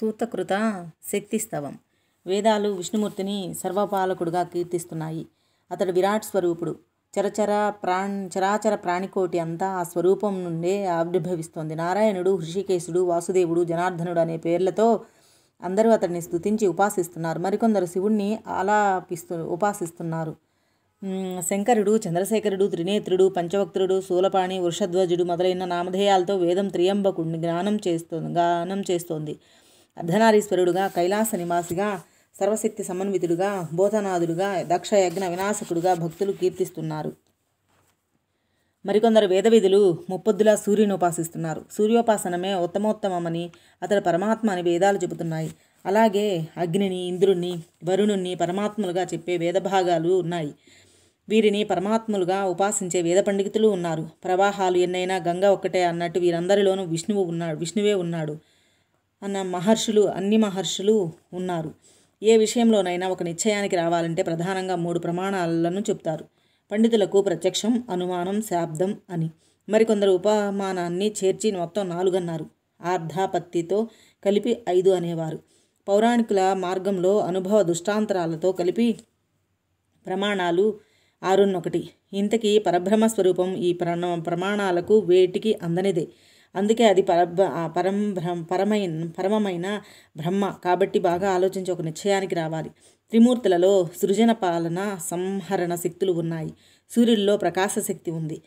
సూతకృత శక్తిస్తవం. వేదాలు విష్ణుమూర్తిని సర్వపాలకుడుగా కీర్తిస్తున్నాయి. అతడు విరాట్ స్వరూపుడు. చరాచర ప్రాణికోటి అంతా ఆ స్వరూపం నుండే ఆవిర్భవిస్తోంది. నారాయణుడు, హృషికేశుడు, వాసుదేవుడు, జనార్దనుడు అనే పేర్లతో అందరూ అతడిని స్తుతించి ఉపాసిస్తున్నారు. మరికొందరు శివుణ్ణి ఉపాసిస్తున్నారు. శంకరుడు, చంద్రశేఖరుడు, త్రినేత్రుడు, పంచవక్త్రుడు, శూలపాణి, వృషధ్వజుడు మొదలైన నామధేయాలతో వేదం త్రియంబకుడిని గానం చేస్తోంది. అర్ధనారీశ్వరుడుగా, కైలాస నివాసిగా, సర్వశక్తి సమన్వితుడుగా, భూతనాథుడుగా, దక్షయజ్ఞ వినాశకుడుగా భక్తులు కీర్తిస్తున్నారు. మరికొందరు వేదవిధులు ముప్పొద్దులా సూర్యుని ఉపాసిస్తున్నారు. సూర్యోపాసనమే ఉత్తమోత్తమమని, అతడు పరమాత్మ అని వేదాలు చెబుతున్నాయి. అలాగే అగ్నిని, ఇంద్రుణ్ణి, వరుణుణ్ణి పరమాత్ములుగా చెప్పే వేదభాగాలు ఉన్నాయి. వీరిని పరమాత్ములుగా ఉపాసించే వేద పండితులు ఉన్నారు. ప్రవాహాలు ఎన్నైనా గంగ ఒక్కటే అన్నట్టు వీరందరిలోనూ విష్ణువే ఉన్నాడు అన్న అన్ని మహర్షులు ఉన్నారు. ఏ విషయంలోనైనా ఒక నిశ్చయానికి రావాలంటే ప్రధానంగా 3 ప్రమాణాలను చెప్తారు. పండితులకు ప్రత్యక్షం, అనుమానం, శాబ్దం అని. మరికొందరు ఉపమానాన్ని చేర్చి మొత్తం 4 అన్నారు. ఆర్ధాపత్తితో కలిపి 5 అనేవారు. పౌరాణికుల మార్గంలో అనుభవ దృష్టాంతరాలతో కలిపి ప్రమాణాలు 6 ఇంతకీ పరబ్రహ్మ స్వరూపం ఈ ప్రమాణాలకు వేటికి అందనిదే. అందుకే అది పరమమైన బ్రహ్మ. కాబట్టి బాగా ఆలోచించి ఒక నిశ్చయానికి రావాలి. త్రిమూర్తులలో సృజన, పాలన, సంహరణ శక్తులు ఉన్నాయి. సూర్యుడిలో ప్రకాశ శక్తి ఉంది.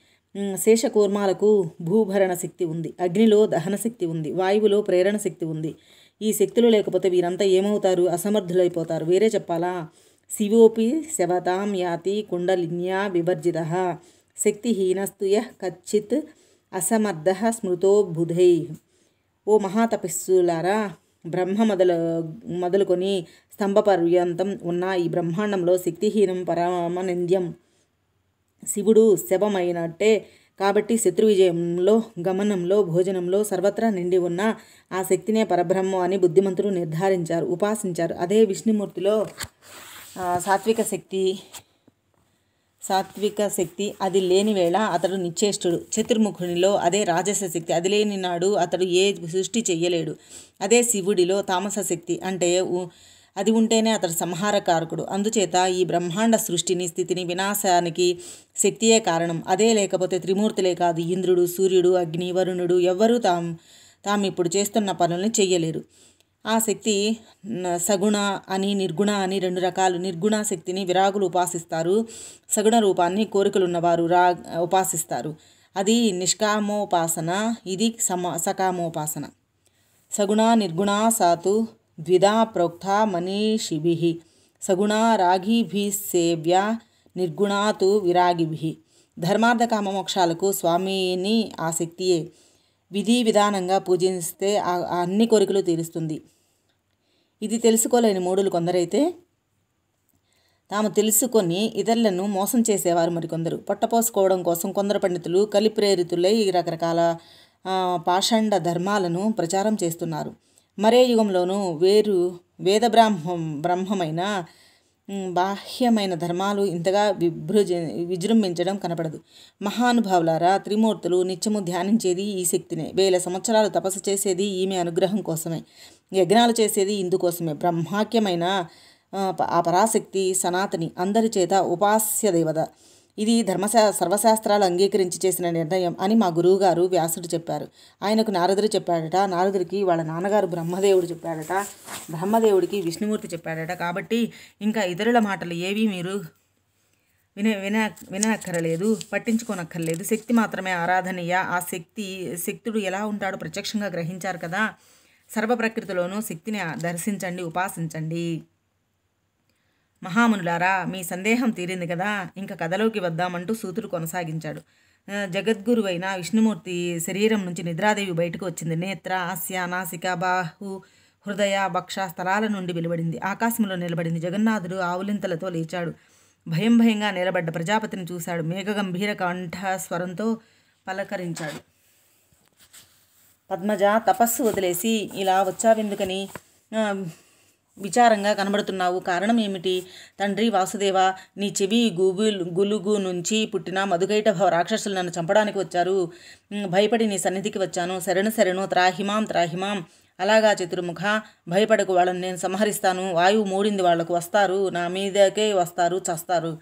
శేషకూర్మాలకు భూభరణ శక్తి ఉంది. అగ్నిలో దహన శక్తి ఉంది. వాయువులో ప్రేరణ శక్తి ఉంది. ఈ శక్తులు లేకపోతే వీరంతా ఏమవుతారు? అసమర్థులైపోతారు. వేరే చెప్పాలా? శివోపి శవతాం యాతి కుండలిన్యా వివర్జితః శక్తిహీనస్తు యః కచ్చిత్ అసమర్థః స్మృతో బుధై. ఓ మహాతపస్సులారా, బ్రహ్మ మొదలుకొని స్తంభ పర్యంతం ఉన్న ఈ బ్రహ్మాండంలో శక్తిహీనం పరమనింద్యం. శివుడు శవమైనట్టే. కాబట్టి శత్రు విజయంలో, గమనంలో, భోజనంలో సర్వత్రా నిండి ఉన్న ఆ శక్తినే పరబ్రహ్మం అని బుద్ధిమంతులు నిర్ధారించారు, ఉపాసించారు. అదే విష్ణుమూర్తిలో సాత్విక శక్తి. అది లేని వేళ అతడు నిశ్చేష్టుడు. చతుర్ముఖునిలో అదే రాజస శక్తి. అది లేని నాడు అతడు ఏ సృష్టి చెయ్యలేడు. అదే శివుడిలో తామస శక్తి. అంటే అది ఉంటేనే అతడు సంహారకారకుడు. అందుచేత ఈ బ్రహ్మాండ సృష్టిని, స్థితిని, వినాశానికి శక్తియే కారణం. అదే లేకపోతే త్రిమూర్తులే కాదు, ఇంద్రుడు, సూర్యుడు, అగ్ని, వరుణుడు ఎవ్వరూ తాము ఇప్పుడు చేస్తున్న పనుల్ని చెయ్యలేరు. ఆ శక్తి సగుణ అని, నిర్గుణ అని 2 రకాలు. నిర్గుణ శక్తిని విరాగులు ఉపాసిస్తారు. సగుణ రూపాన్ని కోరికలున్నవారు ఉపాసిస్తారు. అది నిష్కామోపాసన, ఇది సకామోపాసన. సగుణ నిర్గుణ సాతు ద్విధా ప్రోక్త మనీషిభిః. సగుణ రాగిభిస్సేవ్య, నిర్గుణాతు విరాగిభిః. ధర్మార్థ కామ మోక్షాలకు స్వామిని ఆ శక్తియే. విధి విధానంగా పూజిస్తే అన్ని కోరికలు తీరుస్తుంది. ఇది తెలుసుకోలేని మూఢులు కొందరైతే తాము తెలుసుకొని ఇతరులను మోసం చేసేవారు మరికొందరు. పొట్టపోసుకోవడం కోసం కొందరు పండితులు కలిప్రేరితులై రకరకాల పాషండ ధర్మాలను ప్రచారం చేస్తున్నారు. మరే యుగంలోనూ వేద బ్రహ్మమైన బాహ్యమైన ధర్మాలు ఇంతగా విజృంభించడం కనపడదు. మహానుభావులారా, త్రిమూర్తులు నిత్యము ధ్యానించేది ఈ శక్తినే. 1000 సంవత్సరాలు తపస్సు చేసేది ఈమె అనుగ్రహం కోసమే. యజ్ఞాలు చేసేది ఇందుకోసమే. బ్రహ్మాఖ్యమైన ఆ పరాశక్తి సనాతని, అందరి చేత ఉపాస్య దేవత. ఇది సర్వశాస్త్రాలు అంగీకరించి చేసిన నిర్ణయం అని మా గురువుగారు వ్యాసుడు చెప్పారు. ఆయనకు నారదుడు చెప్పాడట. నారదుడికి వాళ్ళ నాన్నగారు బ్రహ్మదేవుడు చెప్పాడట. బ్రహ్మదేవుడికి విష్ణుమూర్తి చెప్పాడట. కాబట్టి ఇంకా ఇతరుల మాటలు ఏవి మీరు వినక్కరలేదు, పట్టించుకోనక్కర్లేదు. శక్తి మాత్రమే ఆరాధనీయ. ఆ శక్తుడు ఎలా ఉంటాడో ప్రత్యక్షంగా గ్రహించారు కదా. సర్వ ప్రకృతిలోనూ శక్తిని దర్శించండి, ఉపాసించండి. మహామునులారా, మీ సందేహం తీరింది కదా, ఇంకా కథలోకి వద్దామంటూ సూతుడు కొనసాగించాడు. జగద్గురువైన విష్ణుమూర్తి శరీరం నుంచి నిద్రాదేవి బయటకు వచ్చింది. నేత్ర, ఆస్య, నాసిక, బాహు, హృదయ, వక్ష స్థలాల నుండి వెలువడింది. ఆకాశంలో నిలబడింది. జగన్నాథుడు ఆవులింతలతో లేచాడు. భయంగా నిలబడ్డ ప్రజాపతిని చూశాడు. మేఘగంభీర కంఠ స్వరంతో పలకరించాడు. పద్మజ, తపస్సు వదిలేసి ఇలా వచ్చావెందుకని విచారంగా కనబడుతున్నావు? కారణం ఏమిటి? తండ్రి వాసుదేవ, నీ చెవి గులుగు నుంచి పుట్టిన మధుకైటభ రాక్షసులు నన్ను చంపడానికి వచ్చారు. భయపడి నీ సన్నిధికి వచ్చాను. శరణు త్రాహిమాం అలాగా చతుర్ముఖ, భయపడకు, వాళ్ళని నేను సంహరిస్తాను. వాయువు మూడింది, వాళ్లకు వస్తారు, నా మీదకే వస్తారు, చస్తారు.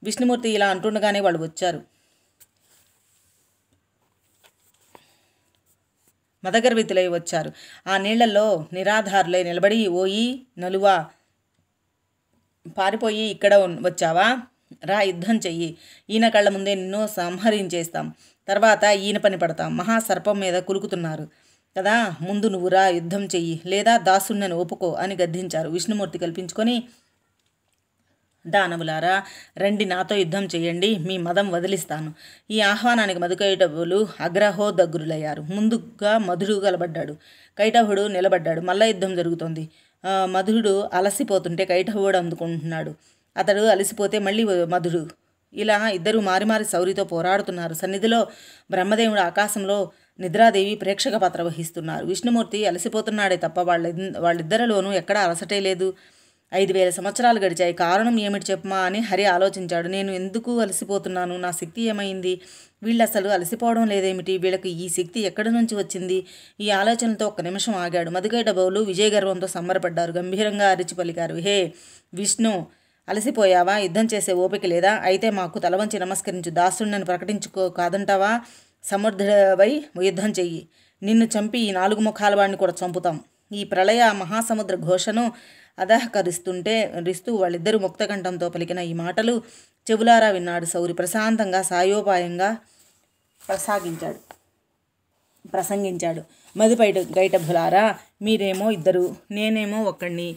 విష్ణుమూర్తి ఇలా అంటుండగానే వాళ్ళు వచ్చారు. మదగర్వితులై వచ్చారు. ఆ నీళ్లలో నిరాధారులై నిలబడి, ఓయి నలువా, పారిపోయి ఇక్కడ వచ్చావా? రా, యుద్ధం చెయ్యి. ఈయన కళ్ళ ముందే నిన్ను సంహరించేస్తాం, తర్వాత ఈయన పని పడతాం. మహాసర్పం మీద కులుకుతున్నారు కదా, ముందు నువ్వు రా, యుద్ధం చెయ్యి, లేదా దాసుణ్ణని ఒప్పుకో అని గద్దించారు. విష్ణుమూర్తి కల్పించుకొని, దానవులారా రండి, నాతో యుద్ధం చేయండి, మీ మదం వదిలిస్తాను. ఈ ఆహ్వానానికి మధుకైటభులు అగ్రహోదగ్రులయ్యారు. ముందుగా మధుడు కలబడ్డాడు. కైటభుడు నిలబడ్డాడు. మల్ల యుద్ధం జరుగుతోంది. మధుడు అలసిపోతుంటే కైటభుడు అందుకుంటున్నాడు. అతడు అలసిపోతే మళ్ళీ మధుడు. ఇలా ఇద్దరు మారి మారి శౌరితో పోరాడుతున్నారు. సన్నిధిలో బ్రహ్మదేవుడు, ఆకాశంలో నిద్రాదేవి ప్రేక్షక పాత్ర వహిస్తున్నారు. విష్ణుమూర్తి అలసిపోతున్నాడే తప్ప వాళ్ళిద్దరిలోనూ ఎక్కడా అలసటే లేదు. 5000 సంవత్సరాలు గడిచాయి. కారణం ఏమిటి చెప్పమా అని హరి ఆలోచించాడు. నేను ఎందుకు అలసిపోతున్నాను? నా శక్తి ఏమైంది? వీళ్ళు అసలు అలసిపోవడం లేదేమిటి? వీళ్ళకి ఈ శక్తి ఎక్కడి నుంచి వచ్చింది? ఈ ఆలోచనతో ఒక్క నిమిషం ఆగాడు. మధుకైటభులు విజయగర్వంతో సంబరపడ్డారు. గంభీరంగా అరిచి పలికారు, హే విష్ణు, అలసిపోయావా? యుద్ధం చేసే ఓపిక లేదా? అయితే మాకు తలవంచి నమస్కరించు, దాసుడిని ప్రకటించుకో, కాదంటావా? సమర్థుడవై యుద్ధం చెయ్యి. నిన్ను చంపి ఈ 4 ముఖాల వాడిని కూడా చంపుతాం. ఈ ప్రళయ మహాసముద్ర ఘోషను రిస్తూ వాళ్ళిద్దరూ ముక్తకంఠంతో పలికిన ఈ మాటలు చెవులారా విన్నాడు శౌరి. ప్రశాంతంగా సాయోపాయంగా ప్రసంగించాడు. గైటభులారా, మీరేమో ఇద్దరు, నేనేమో ఒక్కడిని.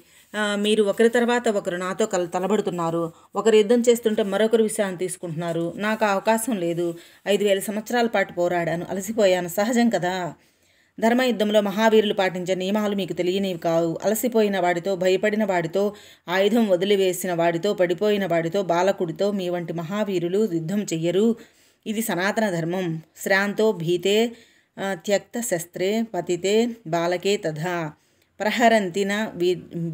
మీరు ఒకరి తర్వాత ఒకరు నాతో తలబడుతున్నారు. ఒకరు యుద్ధం చేస్తుంటే మరొకరు విశ్రాంతి తీసుకుంటున్నారు. నాకు అవకాశం లేదు. 5000 సంవత్సరాల పాటు పోరాడాను, అలసిపోయాను, సహజం కదా. ధర్మయుద్ధంలో మహావీరులు పాటించే నియమాలు మీకు తెలియనివి కావు. అలసిపోయిన వాడితో, భయపడిన వాడితో, ఆయుధం వదిలివేసిన వాడితో, పడిపోయిన వాడితో, బాలకుడితో మీ వంటి మహావీరులు యుద్ధం చెయ్యరు. ఇది సనాతన ధర్మం. శ్రాంతో భీతే త్యక్త శస్త్రే పతితే బాలకే తథా ప్రహరంతిన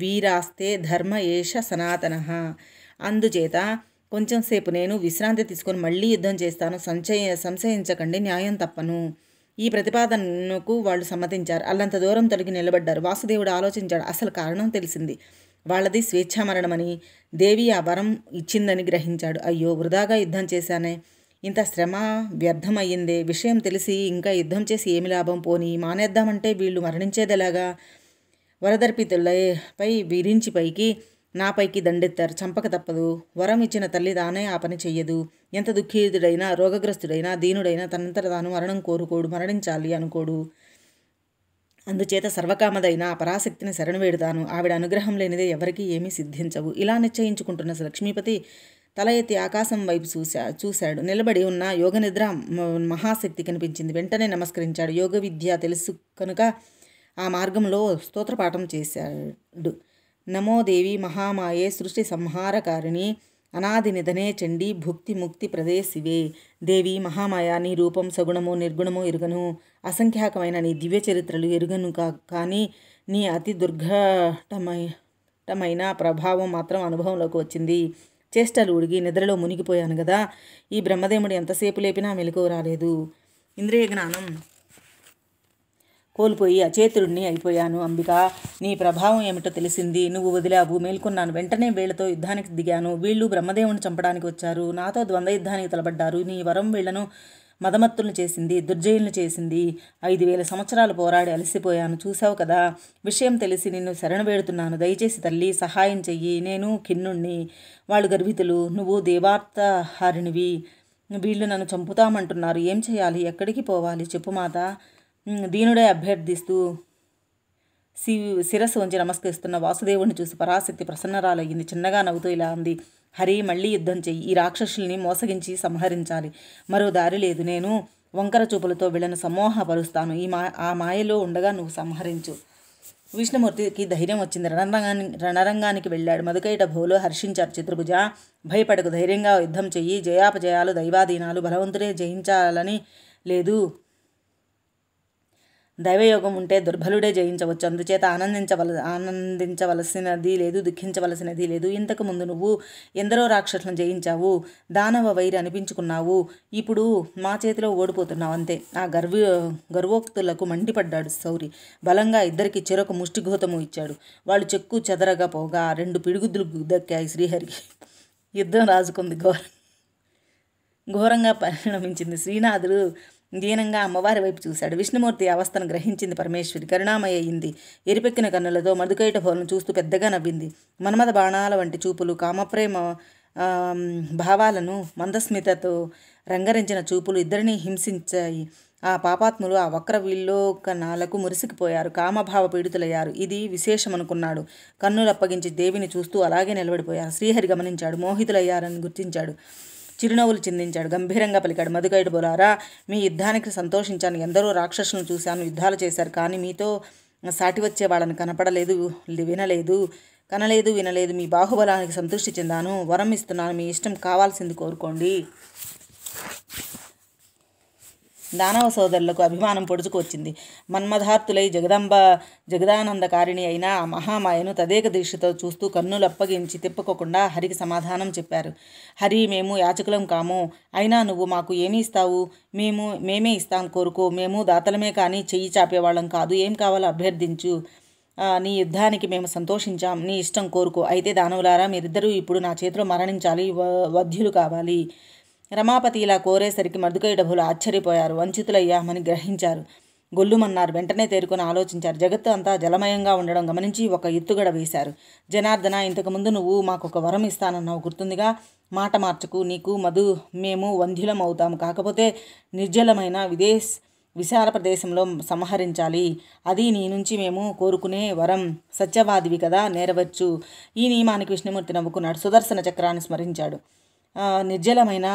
వీరాస్తే ధర్మ ఏష సనాతన. అందుచేత కొంచెంసేపు నేను విశ్రాంతి తీసుకొని మళ్ళీ యుద్ధం చేస్తాను. సంశయించకండి, న్యాయం తప్పను. ఈ ప్రతిపాదనకు వాళ్ళు సమ్మతించారు. అల్లంత దూరం తొలగి నిలబడ్డారు. వాసుదేవుడు ఆలోచించాడు. అసలు కారణం తెలిసింది. వాళ్ళది స్వేచ్ఛామరణమని, దేవి ఆ వరం ఇచ్చిందని గ్రహించాడు. అయ్యో, వృధాగా యుద్ధం చేశానే, ఇంత శ్రమ వ్యర్థమయ్యిందే. విషయం తెలిసి ఇంకా యుద్ధం చేసి ఏమి లాభం? పోనీ మానేద్దామంటే వీళ్ళు మరణించేదెలాగా? వరదర్పితులపై విరించి పైకి నాపైకి దండెత్తారు. చంపక తప్పదు. వరం ఇచ్చిన తల్లి తానే ఆ పని చెయ్యదు. ఎంత దుఃఖితుడైనా, రోగగ్రస్తుడైనా, దీనుడైనా తనంతట తాను మరణం కోరుకోడు, మరణించాలి అనుకోడు. అందుచేత సర్వకామదైన ఆ పరాశక్తిని శరణువేడుతాను. ఆవిడ అనుగ్రహం లేనిదే ఎవరికీ ఏమీ సిద్ధించవు. ఇలా నిశ్చయించుకుంటున్న లక్ష్మీపతి తల ఎత్తి ఆకాశం వైపు చూశాడు. నిలబడి ఉన్న యోగనిద్ర మహాశక్తి కనిపించింది. వెంటనే నమస్కరించాడు. యోగ విద్య తెలుసు కనుక ఆ మార్గంలో స్తోత్రపాఠం చేశాడు. నమో దేవి మహామాయే సృష్టి సంహారకారిణి అనాది నిధనే చండీ భుక్తి ముక్తి ప్రదే శివే. దేవి మహామాయ, నీ రూపం సగుణము నిర్గుణము ఎరుగను. అసంఖ్యాకమైన నీ దివ్య చరిత్రలు ఎరుగను. కానీ నీ అతి దుర్ఘటమైన ప్రభావం మాత్రం అనుభవంలోకి వచ్చింది. చేష్టలు ఉడిగి నిద్రలో మునిగిపోయాను కదా. ఈ బ్రహ్మదేవుడు ఎంతసేపు లేపినా మెలకువ రాలేదు. ఇంద్రియ జ్ఞానం కోల్పోయి అచేతుడిని అయిపోయాను. అంబిక, నీ ప్రభావం ఏమిటో తెలిసింది. నువ్వు వదిలావు, మేల్కొన్నాను. వెంటనే వీళ్లతో యుద్ధానికి దిగాను. వీళ్ళు బ్రహ్మదేవుని చంపడానికి వచ్చారు. నాతో ద్వంద్వ యుద్ధానికి తలబడ్డారు. నీ వరం వీళ్లను మదమత్తులను చేసింది, దుర్జయులను చేసింది. 5000 సంవత్సరాలు పోరాడి అలసిపోయాను. చూసావు కదా. విషయం తెలిసి నిన్ను శరణు వేడుతున్నాను. దయచేసి తల్లి సహాయం చెయ్యి. నేను ఖిన్నుణ్ణి, వాళ్ళు గర్వితులు, నువ్వు దేవార్తహారిణివి. వీళ్ళు నన్ను చంపుతామంటున్నారు. ఏం చేయాలి? ఎక్కడికి పోవాలి? చెప్పు మాత. దీనుడే అభ్యర్థిస్తూ శిరస్సు వంచి నమస్కరిస్తున్న వాసుదేవుడిని చూసి పరాశక్తి ప్రసన్నరాలయ్యింది. చిన్నగా నవ్వుతూ ఇలా అంది, హరి, మళ్ళీ యుద్ధం చెయ్యి. ఈ రాక్షసుల్ని మోసగించి సంహరించాలి. మరో దారి లేదు. నేను వంకర చూపులతో వీళ్ళను సమూహపరుస్తాను. ఆ మాయలో ఉండగా నువ్వు సంహరించు. విష్ణుమూర్తికి ధైర్యం వచ్చింది. రణరంగానికి వెళ్ళాడు. మధుకైటభులు హర్షించారు. చతుర్భుజ, భయపడకు, ధైర్యంగా యుద్ధం చెయ్యి. జయాపజయాలు దైవాధీనాలు. బలవంతుడే జయించాలని లేదు. దైవయోగం ఉంటే దుర్బలుడే జయించవచ్చు. అందుచేత ఆనందించవలసినది లేదు, దుఃఖించవలసినది లేదు. ఇంతకుముందు నువ్వు ఎందరో రాక్షసులను జయించావు, దానవ వైరి అనిపించుకున్నావు. ఇప్పుడు మా చేతిలో ఓడిపోతున్నావు అంతే. ఆ గర్వోక్తులకు మండిపడ్డాడు శౌరి. బలంగా ఇద్దరికి చెరొక ముష్టిఘోతము ఇచ్చాడు. వాళ్ళు చెక్కు చెదరగా పోగా 2 పిడిగుద్దులు దక్కాయి శ్రీహరికి. యుద్ధం రాజుకుంది. ఘోరంగా పరిణమించింది. శ్రీనాథుడు దీనంగా అమ్మవారి వైపు చూశాడు. విష్ణుమూర్తి అవస్థను గ్రహించింది పరమేశ్వరి. కరుణామయ అయింది. ఎరిపెక్కిన కన్నులతో మధుకైటభోలను చూస్తూ పెద్దగా నవ్వింది. మన్మథ బాణాల వంటి చూపులు, కామప్రేమ భావాలను మందస్మితతో రంగరించిన చూపులు ఇద్దరినీ హింసించాయి. ఆ పాపాత్ములు ఆ వక్ర విలోకనాలకు మురిసికిపోయారు. కామభావ పీడితులయ్యారు. ఇది విశేషమనుకున్నాడు. కన్నులప్పగించి దేవిని చూస్తూ అలాగే నిలబడిపోయారు. శ్రీహరి గమనించాడు. మోహితులయ్యారని గుర్తించాడు. చిరునవ్వులు చిందించాడు. గంభీరంగా పలికాడు. మధుకైటభోలారా, మీ యుద్ధానికి సంతోషించాను. ఎందరో రాక్షసులను చూశాను, యుద్ధాలు చేశారు. కానీ మీతో సాటి వచ్చే వాళ్ళని వినలేదు. మీ బాహుబలానికి సంతృష్టి చెందాను. వరం ఇస్తున్నాను, మీ ఇష్టం కావాల్సింది కోరుకోండి. దానవ సోదరులకు అభిమానం పొడుచుకు వచ్చింది. మన్మధార్తులై జగదానందకారిణి అయిన ఆ మహామాయను తదేక దీక్షతో చూస్తూ కన్నులప్పగించి తిప్పుకోకుండా హరికి సమాధానం చెప్పారు. హరి, మేము యాచకులం కాము. అయినా నువ్వు మాకు ఏమి ఇస్తావు? మేమే ఇస్తాం, కోరుకో. మేము దాతలమే కానీ చెయ్యి చాపేవాళ్ళం కాదు. ఏం కావాలో అభ్యర్థించు. నీ యుద్ధానికి మేము సంతోషించాం. నీ ఇష్టం కోరుకో. అయితే దానవులారా, మీరిద్దరూ ఇప్పుడు నా చేతిలో మరణించాలి. వధ్యులు కావాలి. రమాపతి ఇలా కోరేసరికి మధుకైటభులు ఆశ్చర్యపోయారు. వంచితులయ్యామని గ్రహించారు. గొల్లుమన్నారు. వెంటనే తేరుకొని ఆలోచించారు. జగత్తు అంతా జలమయంగా ఉండడం గమనించి ఒక ఎత్తుగడ వేశారు. జనార్దన, ఇంతకుముందు నువ్వు మాకొక వరం ఇస్తానన్నావు, గుర్తుందిగా? మాట మార్చకు. మేము వంధ్యులం అవుతాము. కాకపోతే నిర్జలమైన విశాల ప్రదేశంలో సంహరించాలి. అది నీ నుంచి మేము కోరుకునే వరం. సత్యవాదివి కదా, నేరవచ్చు. ఈ నియమానికి విష్ణుమూర్తి నవ్వుకున్నాడు. సుదర్శన చక్రాన్ని స్మరించాడు. నిర్జలమైన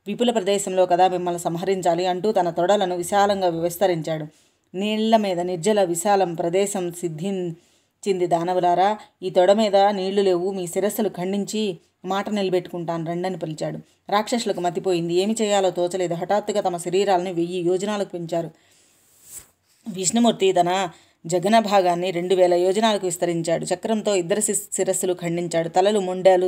విపుల ప్రదేశంలో కదా మిమ్మల్ని సంహరించాలి అంటూ తన తొడలను విశాలంగా విస్తరించాడు. నీళ్ల మీద నిర్జల విశాలం ప్రదేశం సిద్ధించింది. దానవులారా, ఈ తొడ మీద నీళ్లు లేవు. మీ శిరస్సులు ఖండించి మాట నిలబెట్టుకుంటాను రండని పిలిచాడు. రాక్షసులకు మతిపోయింది. ఏమి చేయాలో తోచలేదు. హఠాత్తుగా తమ శరీరాలను 1000 యోజనాలకు పెంచారు. విష్ణుమూర్తి తన జగన భాగాన్ని 2000 యోజనాలకు విస్తరించాడు. చక్రంతో ఇద్దరి శిరస్సులు ఖండించాడు. తలలు, మొండాలు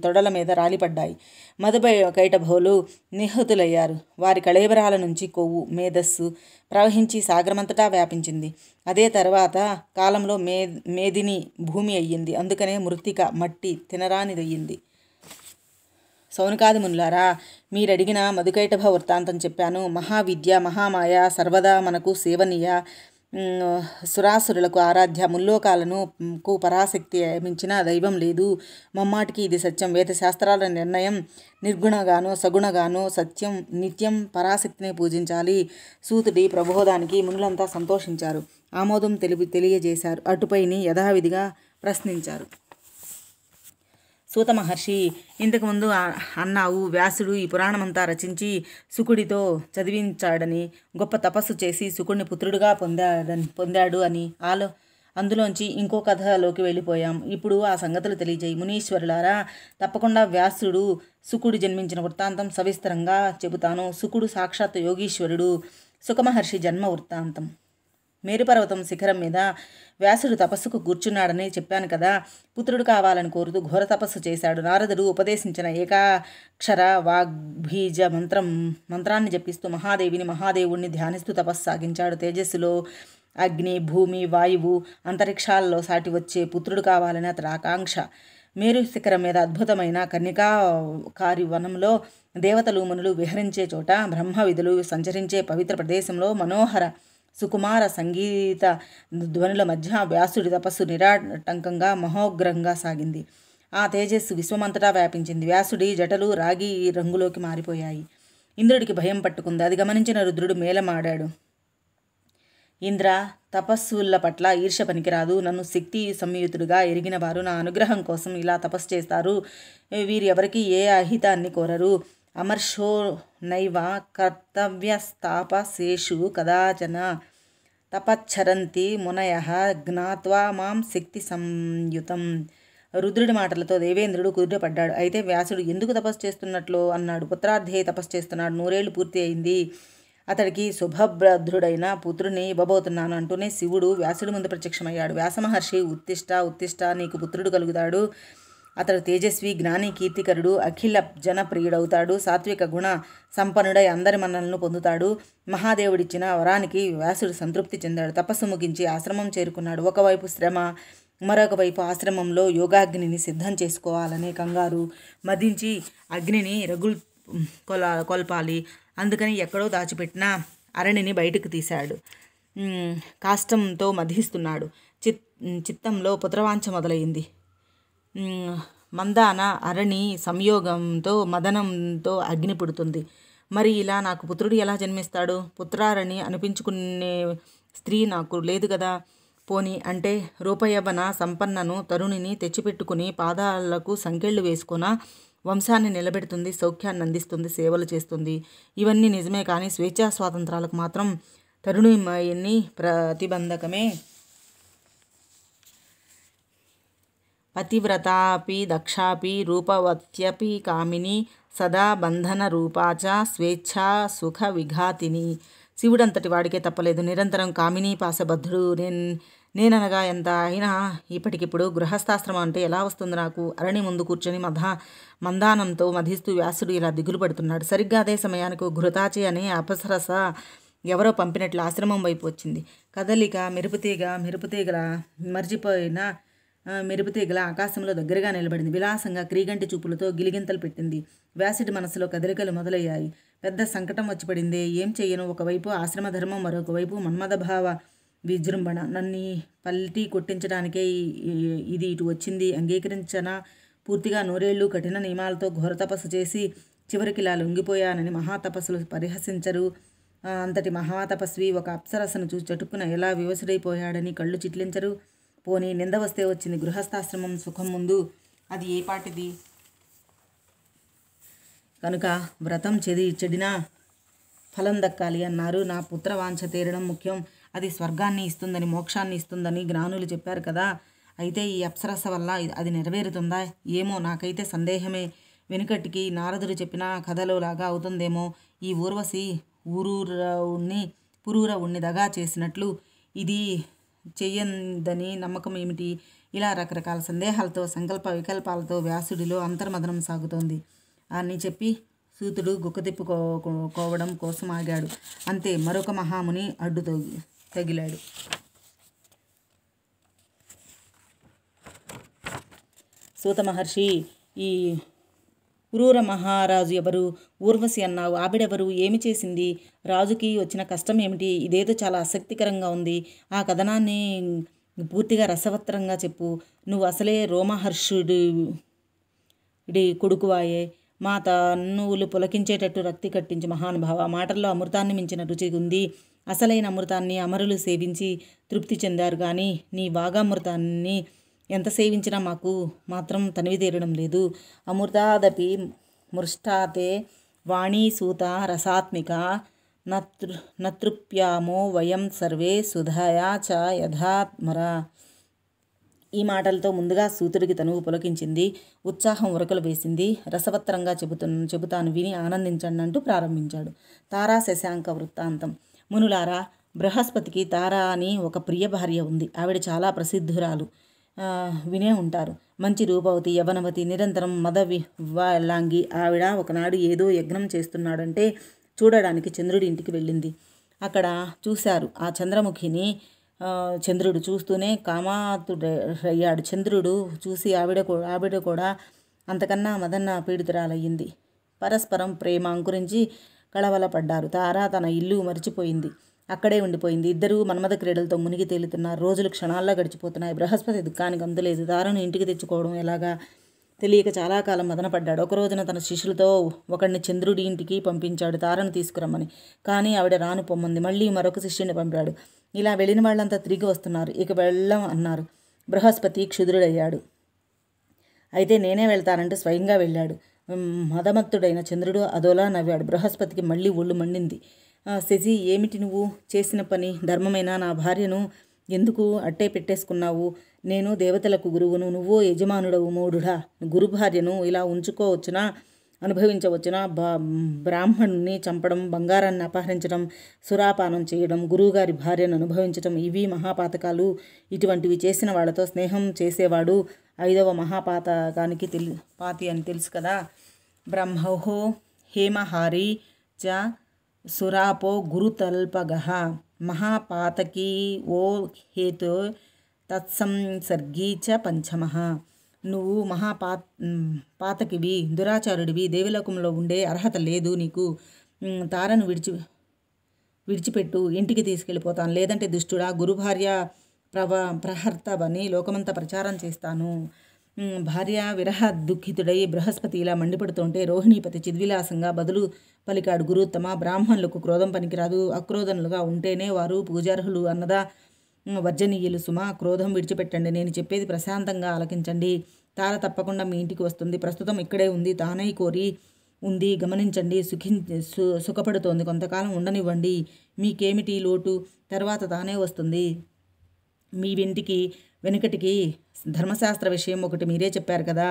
తొడల మీద రాలిపడ్డాయి. మధుకైటభోలు నిహతులయ్యారు. వారి కళేబరాల నుంచి కొవ్వు, మేధస్సు ప్రవహించి సాగరమంతటా వ్యాపించింది. అదే తర్వాత కాలంలో మేదిని భూమి అయ్యింది. అందుకనే మృత్తిక, మట్టి తినరానిదయ్యింది. సౌనకాది మునులారా, మీరడిగిన మధుకైటభ వృత్తాంతం చెప్పాను. మహావిద్య, మహామాయ సర్వదా మనకు సేవనీయ, సురాసురులకు ఆరాధ్య, ముల్లోకాలకు పరాశక్తి మించిన దైవం లేదు. మమ్మాటికి ఇది సత్యం. వేదశాస్త్రాల నిర్ణయం నిర్గుణగానో సగుణగానో సత్యం నిత్యం పరాశక్తినే పూజించాలి. సూతుడి ప్రబోధానికి మునులంతా సంతోషించారు. ఆమోదం తెలియజేశారు. అటుపైని యథావిధిగా ప్రశ్నించారు. సూత మహర్షి, ఇంతకుముందు అన్నావు వ్యాసుడు ఈ పురాణమంతా రచించి శుకుడితో చదివించాడని, గొప్ప తపస్సు చేసి శుకుడిని పుత్రుడుగా పొందాడు అని. అందులోంచి ఇంకో కథలోకి వెళ్ళిపోయాం. ఇప్పుడు ఆ సంగతులు తెలియజేయి. మునీశ్వరులారా, తప్పకుండా వ్యాసుడు శుకుడు జన్మించిన వృత్తాంతం సవిస్తరంగా చెబుతాను. శుకుడు సాక్షాత్ యోగీశ్వరుడు. సుఖమహర్షి జన్మ వృత్తాంతం. మేరుపర్వతం శిఖరం మీద వ్యాసుడు తపస్సుకు కూర్చున్నాడని చెప్పాను కదా. పుత్రుడు కావాలని కోరుతూ ఘోర తపస్సు చేశాడు. నారదుడు ఉపదేశించిన ఏకాక్షర వాగ్బీజ మంత్రాన్ని జపిస్తూ మహాదేవుణ్ణి ధ్యానిస్తూ తపస్సు సాగించాడు. తేజస్సులో అగ్ని, భూమి, వాయువు, అంతరిక్షాలలో సాటి వచ్చే పుత్రుడు కావాలని అతడి ఆకాంక్ష. మేరు శిఖరం మీద అద్భుతమైన కన్యకాకారి వనంలో దేవతలు, మునులు విహరించే చోట, బ్రహ్మ విధులు సంచరించే పవిత్ర ప్రదేశంలో మనోహర సుకుమార సంగీత ధ్వనుల మధ్య వ్యాసుడి తపస్సు నిరాటంకంగా మహోగ్రంగా సాగింది. ఆ తేజస్సు విశ్వమంతటా వ్యాపించింది. వ్యాసుడి జటలు రాగి రంగులోకి మారిపోయాయి. ఇంద్రుడికి భయం పట్టుకుంది. అది గమనించిన రుద్రుడు మేళమాడాడు. ఇంద్ర, తపస్సుల పట్ల ఈర్ష్య పనికిరాదు. నన్ను శక్తి సంయుతుడుగా ఎరిగిన వారు నా అనుగ్రహం కోసం ఇలా తపస్సు చేస్తారు. వీరు ఎవరికి ఏ అహితాన్ని కోరరు. అమర్షో నైవ కర్తవ్యస్తాపసేషు కదాచన తపచ్చరంతి మునయః జ్ఞాత్వా మాం శక్తి సంయుతం. రుద్రుడి మాటలతో దేవేంద్రుడు కుదుటపడ్డాడు. అయితే వ్యాసుడు ఎందుకు తపస్సు చేస్తున్నట్లు అన్నాడు. పుత్రార్థే తపస్సు చేస్తున్నాడు. 100 ఏళ్ళు పూర్తి అయింది. అతడికి శుభభద్రుడైన పుత్రుని ఇవ్వబోతున్నాను అంటూనే శివుడు వ్యాసుడి ముందు ప్రత్యక్షమయ్యాడు. వ్యాసమహర్షి, ఉత్తిష్ట ఉత్తిష్ట, నీకు పుత్రుడు కలుగుతాడు. అతడు తేజస్వి, జ్ఞాని, కీర్తికరుడు, అఖిల జనప్రియుడవుతాడు. సాత్విక గుణ సంపన్నుడై అందరి మన్నలను పొందుతాడు. మహాదేవుడిచ్చిన వరానికి వ్యాసుడు సంతృప్తి చెందాడు. తపస్సు ముగించి ఆశ్రమం చేరుకున్నాడు. ఒకవైపు శ్రమ, మరొక వైపు ఆశ్రమంలో యోగాగ్నిని సిద్ధం చేసుకోవాలనే కంగారు మదించి అగ్నిని కొల్పాలి. అందుకని ఎక్కడో దాచిపెట్టిన అరణిని బయటకు తీశాడు. కాష్టంతో మధిస్తున్నాడు. చిత్తంలో పుత్రవాంఛ మొదలైంది. మందాన అరణి సంయోగంతో మదనంతో అగ్ని పుడుతుంది. మరి ఇలా నాకు పుత్రుడు ఎలా జన్మిస్తాడు? పుత్రారణి అనిపించుకునే స్త్రీ నాకు లేదు కదా. పోని అంటే రూపయవన సంపన్నను తరుణిని తెచ్చిపెట్టుకుని పాదాలకు సంకెళ్ళు వేసుకున్న వంశాన్ని నిలబెడుతుంది, సౌఖ్యాన్ని అందిస్తుంది, సేవలు చేస్తుంది. ఇవన్నీ నిజమే, కానీ స్వేచ్ఛా స్వాతంత్రాలకు మాత్రం తరుణిమయని ప్రతిబంధకమే. పతివ్రతాపి దక్షాపి రూపవత్యపి కామిని సదా బంధన రూపాచ స్వేచ్ఛా సుఖ విఘాతిని. శివుడంతటి వాడికే తప్పలేదు. నిరంతరం కామినీ పాశబద్ధుడు నేననగా ఎంత అయినా ఇప్పటికిప్పుడు గృహస్థాశ్రమం అంటే ఎలా వస్తుంది నాకు? అరణి ముందు కూర్చొని మందానంతో మధిస్తూ వ్యాసుడు ఇలా దిగులు పడుతున్నాడు. సరిగ్గా అదే సమయానికి ఘృతాచి అనే అపసరస ఎవరో పంపినట్లు ఆశ్రమం వైపు వచ్చింది. కదలిక మెరుపుతీగల ఆకాశంలో దగ్గరగా నిలబడింది. విలాసంగా క్రీగంటి చూపులతో గిలిగింతలు పెట్టింది. వ్యాసుడి మనసులో కదలికలు మొదలయ్యాయి. పెద్ద సంకటం వచ్చి పడిందే. ఏం చెయ్యను? ఒకవైపు ఆశ్రమధర్మం, మరొక వైపు మన్మథభావ విజృంభణ. నన్ను పల్టీ కొట్టించడానికే ఇది ఇటు వచ్చింది. అంగీకరించనా? పూర్తిగా నూరేళ్లు కఠిన నియమాలతో ఘోర తపస్సు చేసి చివరికి ఇలా లొంగిపోయానని మహాతపస్సులు పరిహసించరు. అంతటి మహాతపస్వి ఒక అప్సరసను చూసి చటుక్కున ఎలా వివసుడైపోయాడని కళ్ళు చిట్లించరు. పోనీ నింద వస్తే వచ్చింది. గృహస్థాశ్రమం సుఖం ముందు అది ఏ పాటిది? కనుక వ్రతం చెడినా ఫలం దక్కాలి అన్నారు. నా పుత్ర వాంఛ తీరడం ముఖ్యం. అది స్వర్గాన్ని ఇస్తుందని, మోక్షాన్ని ఇస్తుందని జ్ఞానులు చెప్పారు కదా. అయితే ఈ అప్సరస వల్ల అది నెరవేరుతుందా? ఏమో, నాకైతే సందేహమే. వెనుకటికి నారదుడు చెప్పిన కథలోలాగా అవుతుందేమో. ఈ ఊర్వశి పురూరవుణ్ణి దగా చేసినట్లు ఇది చెయ్యందని నమ్మకం ఏమిటి? ఇలా రకరకాల సందేహాలతో, సంకల్ప వికల్పాలతో వ్యాసుడిలో అంతర్మదనం సాగుతోంది అని చెప్పి సూతుడు గుక్కతిప్పుకోవడం కోసం ఆగాడు. అంతే, మరొక మహాముని అడ్డు తగిలాడు. సూత మహర్షి, ఈ పురూర మహారాజు ఎవరు? ఊర్వశి అన్నావు, ఆవిడెవరు? ఏమి చేసింది? రాజుకి వచ్చిన కష్టం ఏమిటి? ఇదేదో చాలా ఆసక్తికరంగా ఉంది. ఆ కథనాన్ని పూర్తిగా రసవత్తరంగా చెప్పు. నువ్వు అసలే రోమహర్షుడి కొడుకువాయే. మా తన్నువులు పులకించేటట్టు రక్తి కట్టించి మహానుభావ. మాటల్లో అమృతాన్ని మించిన రుచి ఉంది. అసలైన అమృతాన్ని అమరులు సేవించి తృప్తి చెందారు కానీ నీ వాగామృతాన్ని ఎంత సేవించినా మాకు మాత్రం తనివి తీరడం లేదు. అమృతాదపి మృష్టాతే వాణీసూత రసాత్మిక నతృప్యామో వయం సర్వే సుధయా చ యథాత్మర. ఈ మాటలతో ముందుగా సూతుడికి తనువు పులకించింది. ఉత్సాహం ఉరకలు వేసింది. రసవత్తరంగా చెబుతాను, విని ఆనందించండి అంటూ ప్రారంభించాడు. తారా శశాంక వృత్తాంతం. మునులారా, బృహస్పతికి తారా అని ఒక ప్రియ భార్య ఉంది. ఆవిడ చాలా ప్రసిద్ధురాలు. వినే ఉంటారు. మంచి రూపవతి, యవనవతి, నిరంతరం మద విహ్వలాంగి. ఆవిడ ఒకనాడు ఏదో యజ్ఞం చేస్తున్నాడంటే చూడడానికి చంద్రుడి ఇంటికి వెళ్ళింది. అక్కడ చూశారు ఆ చంద్రముఖిని. చంద్రుడు చూస్తూనే కామాతుడయ్యాడు. చంద్రుడు చూసి ఆవిడ కూడా అంతకన్నా మదన్న పీడితురాలయ్యింది. పరస్పరం ప్రేమ అంకురించి కళవలపడ్డారు. తార తన ఇల్లు మరిచిపోయింది. అక్కడే ఉండిపోయింది. ఇద్దరూ మన్మథ క్రీడలతో మునిగి తేలుతున్నారు. రోజులు క్షణాల్లో గడిచిపోతున్నాయి. బృహస్పతి దుఃఖానికి అంతులేదు. తారను ఇంటికి తెచ్చుకోవడం ఎలాగా తెలియక చాలా కాలం మదనపడ్డాడు. ఒక రోజున తన శిష్యులతో ఒకడిని చంద్రుడి ఇంటికి పంపించాడు తారను తీసుకురమ్మని. కానీ ఆవిడ రాను పొమ్మంది. మళ్ళీ మరొక శిష్యుని పంపాడు. ఇలా వెళ్ళిన వాళ్ళంతా తిరిగి వస్తున్నారు. ఇక వెళ్ళం అన్నారు. బృహస్పతి క్షుద్రుడయ్యాడు. అయితే నేనే వెళ్తానంటూ స్వయంగా వెళ్ళాడు. మదమత్తుడైన చంద్రుడు అదోలా నవ్వాడు. బృహస్పతికి మళ్ళీ ఒళ్ళు మండింది. శశి, ఏమిటి నువ్వు చేసిన పని? ధర్మమైన నా భార్యను ఎందుకు అట్టే పెట్టేసుకున్నావు? నేను దేవతలకు గురువును, నువ్వు యజమానుడవు మూఢుడా. గురు భార్యను ఇలా ఉంచుకోవచ్చునా? అనుభవించవచ్చున. బ్రాహ్మణుని చంపడం, బంగారాన్ని అపహరించడం, సురాపానం చేయడం, గురువుగారి భార్యను అనుభవించడం ఇవి మహాపాతకాలు. ఇటువంటివి చేసిన వాళ్ళతో స్నేహం చేసేవాడు 5వ మహాపాతకానికి పాతి అని తెలుసు కదా. బ్రహ్మోహో హేమహారి చ సురాపో గురుతల్పగః మహాపాతకీ ఓ హేతో తత్సంసర్గీ చ పంచమః. నువ్వు పాతకివి, దురాచారుడివి, దేవలోకంలో ఉండే అర్హత లేదు నీకు. తారను విడిచిపెట్టు, ఇంటికి తీసుకెళ్ళిపోతాను. లేదంటే దుష్టుడా, గురుభార్య ప్రహర్తవని లోకమంతా ప్రచారం చేస్తాను. భార్య విరహ దుఃఖితుడై బృహస్పతి ఇలా మండిపడుతుంటే రోహిణీపతి చిద్విలాసంగా బదులు పలికాడు. గురుత్తమ, బ్రాహ్మణులకు క్రోధం పనికిరాదు. అక్రోధనులుగా ఉంటేనే వారు పూజార్హులు అన్నదా వర్జనీయులు సుమా. క్రోధం విడిచిపెట్టండి. నేను చెప్పేది ప్రశాంతంగా ఆలకించండి. తార తప్పకుండా మీ ఇంటికి వస్తుంది. ప్రస్తుతం ఇక్కడే ఉంది. తానై కోరి ఉంది. గమనించండి. సుఖపడుతోంది. కొంతకాలం ఉండనివ్వండి. మీకేమిటి లోటు? తర్వాత తానే వస్తుంది. మీ వెనుకటికి ధర్మశాస్త్ర విషయం ఒకటి మీరే చెప్పారు కదా.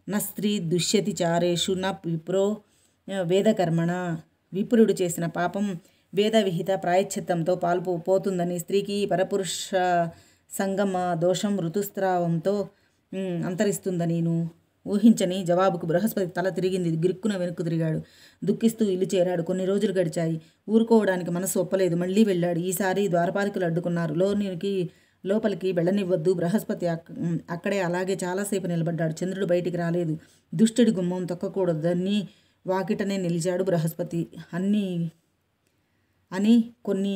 న స్త్రీ దుష్యతి చారేషు న విప్రో వేదకర్మణ. విప్రుడు చేసిన పాపం వేదవిహిత ప్రాయశ్చిత్తంతో పోతుందని, స్త్రీకి పరపురుష సంగమ దోషం ఋతుస్రావంతో అంతరిస్తుందని ఊహించని జవాబుకు బృహస్పతి తల తిరిగింది. గిరుక్కున వెనుక్కు తిరిగాడు. దుఃఖిస్తూ ఇల్లు చేరాడు. కొన్ని రోజులు గడిచాయి. ఊరుకోవడానికి మనసు ఒప్పలేదు. మళ్ళీ వెళ్ళాడు. ఈసారి ద్వారపాలకులు అడ్డుకున్నారు. లోపలికి వెళ్ళనివ్వద్దు. బృహస్పతి అక్కడే అలాగే చాలాసేపు నిలబడ్డాడు. చంద్రుడు బయటికి రాలేదు. దుష్టుడి గుమ్మం తొక్కకూడదని వాకిటనే నిలిచాడు బృహస్పతి. అని కొన్ని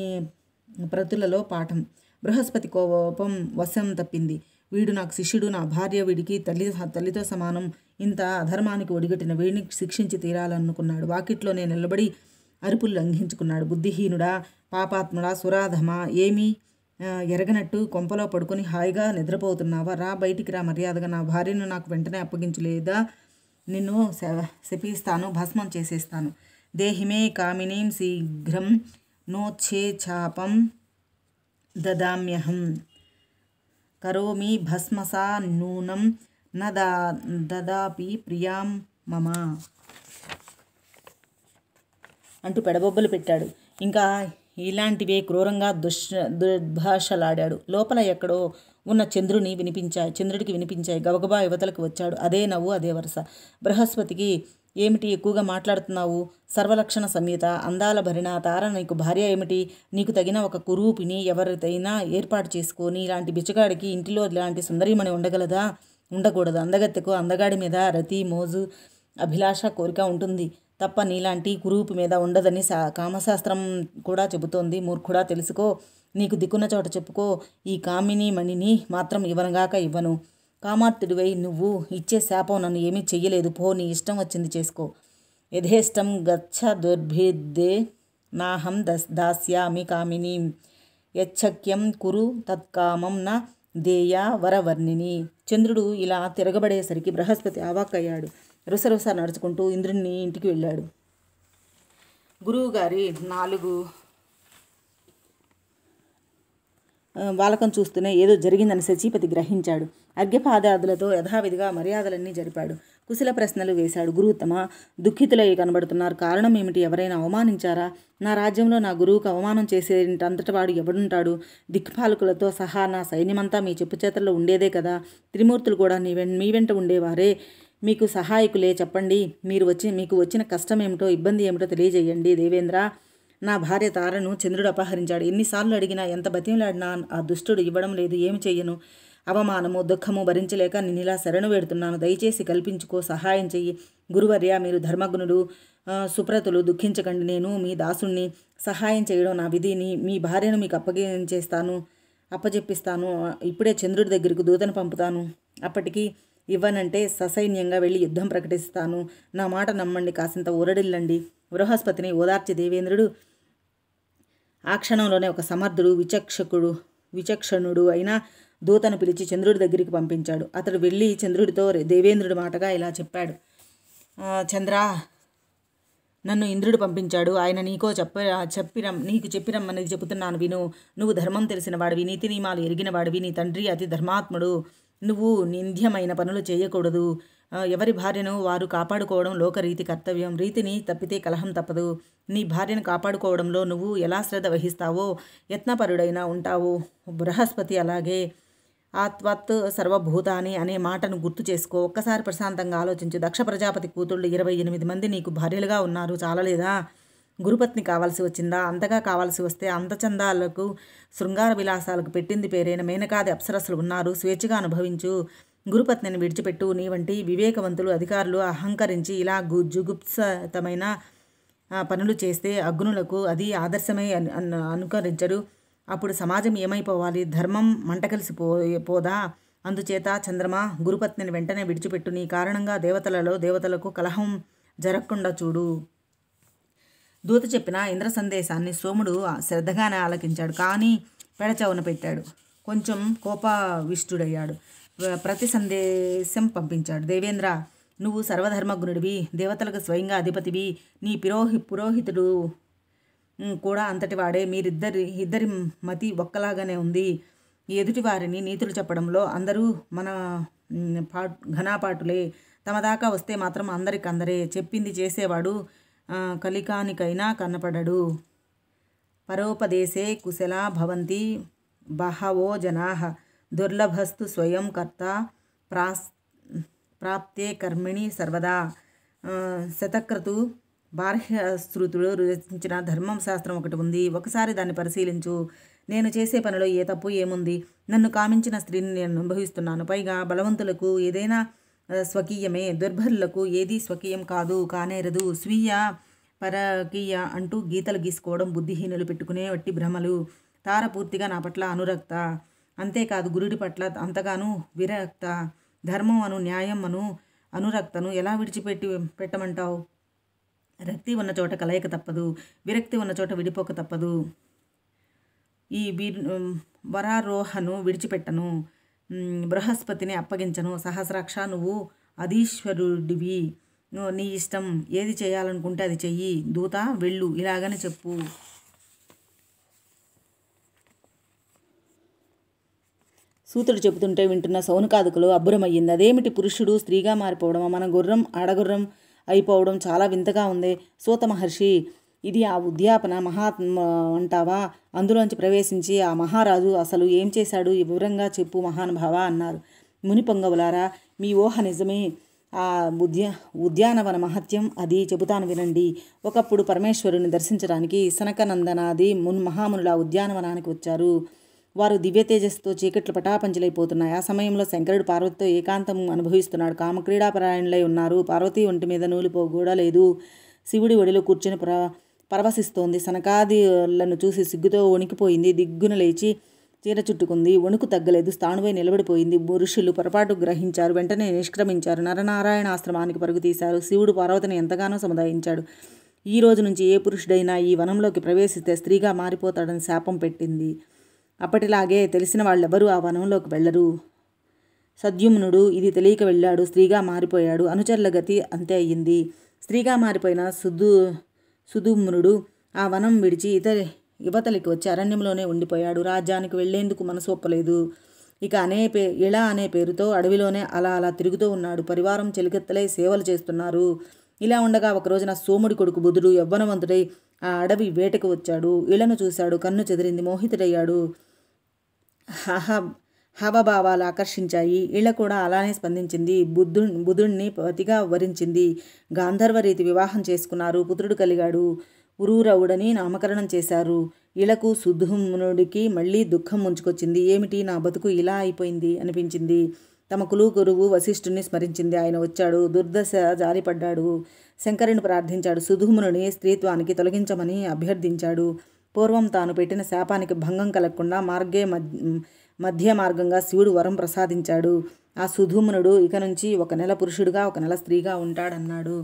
ప్రతులలో పాఠం. బృహస్పతి కోపం వశం తప్పింది. వీడు నాకు శిష్యుడు, నా భార్య వీడికి తల్లితో సమానం. ఇంత అధర్మానికి ఒడిగట్టిన వీడిని శిక్షించి తీరాలనుకున్నాడు. వాకిట్లోనే నిలబడి అరుపులు లంఘించుకున్నాడు. బుద్ధిహీనుడా, పాపాత్ముడా, సురాధమా, ఏమీ ఎరగనట్టు కొంపలో పడుకొని హాయిగా నిద్రపోతున్నావా? రా, బయటికి రా మర్యాదగా. నా భార్యను నాకు వెంటనే అప్పగించలేదా నిన్ను శపిస్తాను, భస్మం చేసేస్తాను. దేహిమే కామినీం శీఘ్రం నోచ్ఛే చాపం దదామ్యహం కరోమి భస్మసా నూనం న దదాపి ప్రియాం మమ అంటూ పెడబొబ్బలు పెట్టాడు. ఇంకా ఇలాంటివే క్రూరంగా దుర్భాషలాడాడు. లోపల ఎక్కడో ఉన్న చంద్రుడికి వినిపించాయి. గబగబా యువతలకు వచ్చాడు. అదే నవ్వు, అదే వరుస. బృహస్పతికి ఏమిటి ఎక్కువగా మాట్లాడుతున్నావు? సర్వలక్షణ సంయుత, అందాల భరిణ తార నీకు భార్య ఏమిటి? నీకు తగిన ఒక కురూపిని ఎవరితైనా ఏర్పాటు చేసుకొని, ఇలాంటి బిచ్చగాడికి ఇంటిలో ఇలాంటి సుందరీమణి ఉండకూడదు. అందగత్తెకు అందగాడి మీద రతి, మోజు, అభిలాష, కోరిక ఉంటుంది తప్ప నీలాంటి కురూపి మీద ఉండదని కామశాస్త్రం కూడా చెబుతోంది. మూర్ఖుడా, తెలుసుకో. నీకు దిక్కున్న చోట చెప్పుకో. ఈ కామిని మణిని మాత్రం ఇవ్వనగాక ఇవ్వను. కామార్తుడివై నువ్వు ఇచ్చే శాపం నన్ను ఏమీ చెయ్యలేదు. పో, నీ ఇష్టం వచ్చింది చేసుకో. యథేష్టం గచ్చ దుర్భిద్దే నాహం దాస్యామి కామినీం యచ్చక్యం కురు తత్కామం న దేయా వరవర్ణిని. చంద్రుడు ఇలా తిరగబడేసరికి బృహస్పతి అవాక్కయ్యాడు. రుసరుస నడుచుకుంటూ ఇంద్రుని ఇంటికి వెళ్ళాడు. గురువుగారి 4 వాలకం చూస్తూనే ఏదో జరిగిందని శచీపతి గ్రహించాడు. అర్ఘ్యపాదాదులతో యథావిధిగా మర్యాదలన్నీ జరిపాడు. కుశల ప్రశ్నలు వేశాడు. గురువుత్తమ, దుఃఖితులై కనబడుతున్నారు. కారణం ఏమిటి? ఎవరైనా అవమానించారా? నా రాజ్యంలో నా గురువుకు అవమానం చేసేటంతటి వాడు ఎవడుంటాడు? దిక్పాలకులతో సహా నా సైన్యమంతా మీ చెప్పుచేతల్లో ఉండేదే కదా. త్రిమూర్తులు కూడా మీ వెంట ఉండేవారే. మీకు సహాయకులే. చెప్పండి, మీకు వచ్చిన కష్టం ఏమిటో, ఇబ్బంది ఏమిటో తెలియజేయండి. దేవేంద్ర, నా భార్య తారను చంద్రుడు అపహరించాడు. ఎన్నిసార్లు అడిగినా, ఎంత బతిమలాడినా ఆ దుష్టుడు ఇవ్వడం లేదు. ఏమి చెయ్యను? అవమానము, దుఃఖము భరించలేక నిన్నిలా శరణు వేడుతున్నాను. దయచేసి కల్పించుకో, సహాయం చెయ్యి. గురువర్య, మీరు ధర్మగుణుడు, సుప్రతులు, దుఃఖించకండి. నేను మీ దాసుణ్ణి. సహాయం చేయడం నా విధిని. మీ భార్యను మీకు అప్పజెప్పిస్తాను. ఇప్పుడే చంద్రుడి దగ్గరకు దూతను పంపుతాను. అప్పటికి ఇవ్వనంటే ససైన్యంగా వెళ్ళి యుద్ధం ప్రకటిస్తాను. నా మాట నమ్మండి, కాసింత ఊరడిల్లండి. బృహస్పతిని ఓదార్చి దేవేంద్రుడు ఆ క్షణంలోనే ఒక సమర్థుడు, విచక్షణుడు అయిన దూతను పిలిచి చంద్రుడి దగ్గరికి పంపించాడు. అతడు వెళ్ళి చంద్రుడితో దేవేంద్రుడి మాటగా ఇలా చెప్పాడు. చంద్ర, నన్ను ఇంద్రుడు పంపించాడు. ఆయన నీకు చెప్పిరమ్మని చెబుతున్నాను విను. నువ్వు ధర్మం తెలిసిన వాడివి, నీతి నియమాలు ఎరిగిన వాడివి. నీ తండ్రి అతి ధర్మాత్ముడు. నువ్వు నింద్యమైన పనులు చేయకూడదు. ఎవరి భార్యను వారు కాపాడుకోవడం లోకరీతి కర్తవ్యం. రీతిని తప్పితే కలహం తప్పదు. నీ భార్యను కాపాడుకోవడంలో నువ్వు ఎలా శ్రద్ధ వహిస్తావో యత్నపరుడైనా ఉంటావు. బృహస్పతి అలాగే. ఆత్వత్ సర్వభూతాని అనే మాటను గుర్తు చేసుకో. ఒక్కసారి ప్రశాంతంగా ఆలోచించు. దక్ష ప్రజాపతి కూతుళ్ళు 28 మంది నీకు భార్యలుగా ఉన్నారు. చాలలేదా? గురుపత్ని కావాల్సి వచ్చిందా? అంతగా కావాల్సి వస్తే అందచందాలకు శృంగార విలాసాలకు పెట్టింది పేరైన మేనకాది అప్సరస్సులు ఉన్నారు. స్వేచ్ఛగా అనుభవించు. గురుపత్నిని విడిచిపెట్టు. నీ వంటి వివేకవంతులు అధికారులు అహంకరించి ఇలా జుగుప్సతమైన పనులు చేస్తే అగ్నులకు అది ఆదర్శమై అనుకరించరు. అప్పుడు సమాజం ఏమైపోవాలి? ధర్మం మంటకలిసి పోదా? అందుచేత చంద్రమా, గురుపత్నిని వెంటనే విడిచిపెట్టు. నీ కారణంగా దేవతలకు కలహం జరగకుండా చూడు. దూత చెప్పిన ఇంద్ర సందేశాన్ని సోముడు శ్రద్ధగానే ఆలకించాడు. కానీ పెడచవున పెట్టాడు. కొంచెం కోపావిష్టుడయ్యాడు. ప్రతి సందేశం పంపించాడు. దేవేంద్ర, నువ్వు సర్వధర్మగుణుడివి, దేవతలకు స్వయంగా అధిపతివి. నీ పురోహితుడు కూడా అంతటివాడే. ఇద్దరి మతి ఒక్కలాగానే ఉంది. ఎదుటి వారిని నీతులు చెప్పడంలో అందరూ మన ఘనాపాటులే. తమ దాకా వస్తే మాత్రం అందరికందరే. చెప్పింది చేసేవాడు కలికానికైనా కన్నపడడు. పరోపదేశే కుశలా భవంతి బహవో జనాః దుర్లభస్తు స్వయం కర్త ప్రాప్తే కర్మిణి సర్వదా. శతక్రతు బార్హ్యశ్రుతుడు రచించిన ధర్మం శాస్త్రం ఒకటి ఉంది. ఒకసారి దాన్ని పరిశీలించు. నేను చేసే పనిలో ఏ తప్పు ఏముంది? నన్ను కామించిన స్త్రీని నేను అనుభవిస్తున్నాను. పైగా బలవంతులకు ఏదైనా స్వకీయమే, దుర్బలులకు ఏదీ స్వకీయం కానేరదు. స్వీయ పరకీయ అంటూ గీతలు గీసుకోవడం బుద్ధిహీనులు పెట్టుకునే వట్టి భ్రమలు. తార పూర్తిగా నా పట్ల అనురక్త, అంతేకాదు గురుడి పట్ల అంతగానూ విరక్త. ధర్మం అను న్యాయం అను అనురక్తను ఎలా పెట్టమంటావు? రక్తి ఉన్న చోట కలయిక తప్పదు, విరక్తి ఉన్న చోట విడిపోక తప్పదు. ఈ వరారోహను విడిచిపెట్టను, బృహస్పతిని అప్పగించను. సహస్రాక్ష, నువ్వు అధీశ్వరుడివి. నీ ఇష్టం. ఏది చేయాలనుకుంటే అది చెయ్యి. దూత వెళ్ళు, ఇలాగని చెప్పు. సూతుడు చెబుతుంటే వింటున్న సౌనకాదుకులు అబ్బురమయ్యింది. అదేమిటి పురుషుడు స్త్రీగా మారిపోవడం? మన గుర్రం ఆడగుర్రం అయిపోవడం చాలా వింతగా ఉంది. సూత మహర్షి, ఇది ఆ ఉద్యాపన మహాత్మ అంటావా? అందులోంచి ప్రవేశించి ఆ మహారాజు అసలు ఏం చేశాడు? వివరంగా చెప్పు మహానుభావ అన్నారు. ముని పొంగవులారా, మీ ఊహ నిజమే. ఆ ఉద్యానవన మహత్యం అది చెబుతాను వినండి. ఒకప్పుడు పరమేశ్వరుని దర్శించడానికి సనకనందనాది మహామునుల ఉద్యానవనానికి వచ్చారు. వారు దివ్య తేజస్సుతో చీకట్లు పటాపంచలైపోతున్నాయి. ఆ సమయంలో శంకరుడు పార్వతితో ఏకాంతం అనుభవిస్తున్నాడు. కామక్రీడాపరాయణులై ఉన్నారు. పార్వతి ఒంటి మీద నూలిపో కూడా లేదు. శివుడి ఒడిలో కూర్చొని పరవశిస్తోంది. సనకాదులను చూసి సిగ్గుతో వణికిపోయింది. దిగ్గున లేచి చీర చుట్టుకుంది. వణుకు తగ్గలేదు. స్థాణువై నిలబడిపోయింది. ఋషులు పొరపాటు గ్రహించారు. వెంటనే నిష్క్రమించారు. నరనారాయణ ఆశ్రమానికి పరుగు తీశారు. శివుడు పార్వతిని ఎంతగానో సముదాయించాడు. ఈ రోజు నుంచి ఏ పురుషుడైనా ఈ వనంలోకి ప్రవేశిస్తే స్త్రీగా మారిపోతాడని శాపం పెట్టింది. అప్పటిలాగే తెలిసిన వాళ్ళెవరూ ఆ వనంలోకి వెళ్ళరు. సద్యుమ్నుడు ఇది తెలియక వెళ్ళాడు. స్త్రీగా మారిపోయాడు. అనుచరుల గతి అంతే అయ్యింది. స్త్రీగా మారిపోయిన సుదుమ్నుడు ఆ వనం విడిచి యువతలికి వచ్చి అరణ్యంలోనే ఉండిపోయాడు. రాజ్యానికి వెళ్లేందుకు మనసు ఒప్పలేదు. ఇక ఇలా అనే పేరుతో అడవిలోనే అలా తిరుగుతూ ఉన్నాడు. పరివారం చెలికెత్తలై సేవలు చేస్తున్నారు. ఇలా ఉండగా ఒక రోజున సోముడి కొడుకు బుధుడు యవ్వనవంతుడై ఆ అడవి వేటకు వచ్చాడు. ఇళ్లను చూశాడు. కన్ను చెదిరింది. మోహితుడయ్యాడు. హావభావాలు ఆకర్షించాయి. ఇళ్ల కూడా అలానే స్పందించింది. బుధుణ్ణి పతిగా వరించింది. గాంధర్వ రీతి వివాహం చేసుకున్నారు. పుత్రుడు కలిగాడు. ఉరూరవుడని నామకరణం చేశారు. ఇళ్లకు సుధుమ్నుడికి మళ్ళీ దుఃఖం ముంచుకొచ్చింది. ఏమిటి నా బతుకు ఇలా అయిపోయింది అనిపించింది. తమ గురువు వశిష్ఠుని స్మరించింది. ఆయన వచ్చాడు. దుర్దశ జారిపడ్డాడు. శంకరుని ప్రార్థించాడు. సుధుమ్నుని స్త్రీత్వానికి తొలగించమని అభ్యర్థించాడు. పూర్వం తాను పెట్టిన శాపానికి భంగం కలగకుండా మధ్య మార్గంగా శివుడు వరం ప్రసాదించాడు. ఆ సుధుమ్నుడు ఇక నుంచి 1 నెల పురుషుడుగా 1 నెల స్త్రీగా ఉంటాడన్నాడు.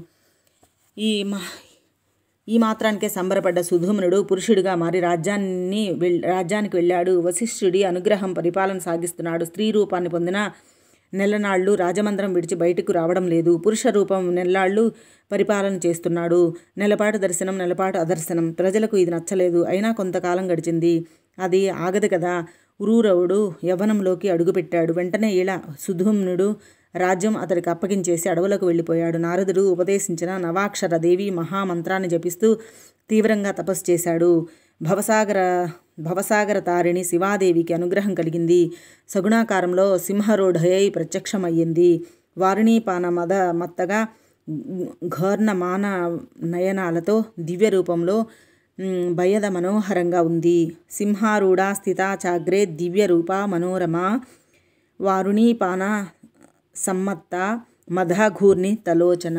ఈ మాత్రానికే సంబరపడ్డ సుధుమ్నుడు పురుషుడిగా మారి రాజ్యానికి వెళ్ళాడు. వశిష్ఠుడి అనుగ్రహం పరిపాలన సాగిస్తున్నాడు. స్త్రీ రూపాన్ని పొందిన నెలనాళ్ళు రాజమందిరం విడిచి బయటకు రావడం లేదు. పురుష రూపం నెల్లాళ్ళు పరిపాలన చేస్తున్నాడు. నెలపాటు దర్శనం, నెలపాటు అదర్శనం. ప్రజలకు ఇది నచ్చలేదు. అయినా కొంతకాలం గడిచింది. అది ఆగదు కదా. ఉరూరవుడు యవ్వనంలోకి అడుగుపెట్టాడు. వెంటనే ఇలా సుధుమ్నుడు రాజ్యం అతడికి అప్పగించేసి అడవులకు వెళ్ళిపోయాడు. నారదుడు ఉపదేశించిన నవాక్షర దేవి మహామంత్రాన్ని జపిస్తూ తీవ్రంగా తపస్సు చేశాడు. భవసాగర తారిణి శివాదేవికి అనుగ్రహం కలిగింది. సగుణాకారంలో సింహరూఢయై ప్రత్యక్షమయ్యింది. వారుణీపాన మత్తగా ఘోర్ణమాన నయనాలతో దివ్య రూపంలో భయద మనోహరంగా ఉంది. సింహారూఢా స్థితా చాగ్రే దివ్య రూపా మనోరమా వారుణీపాన సమ్మత్త మదఘూర్ణి తలోచన.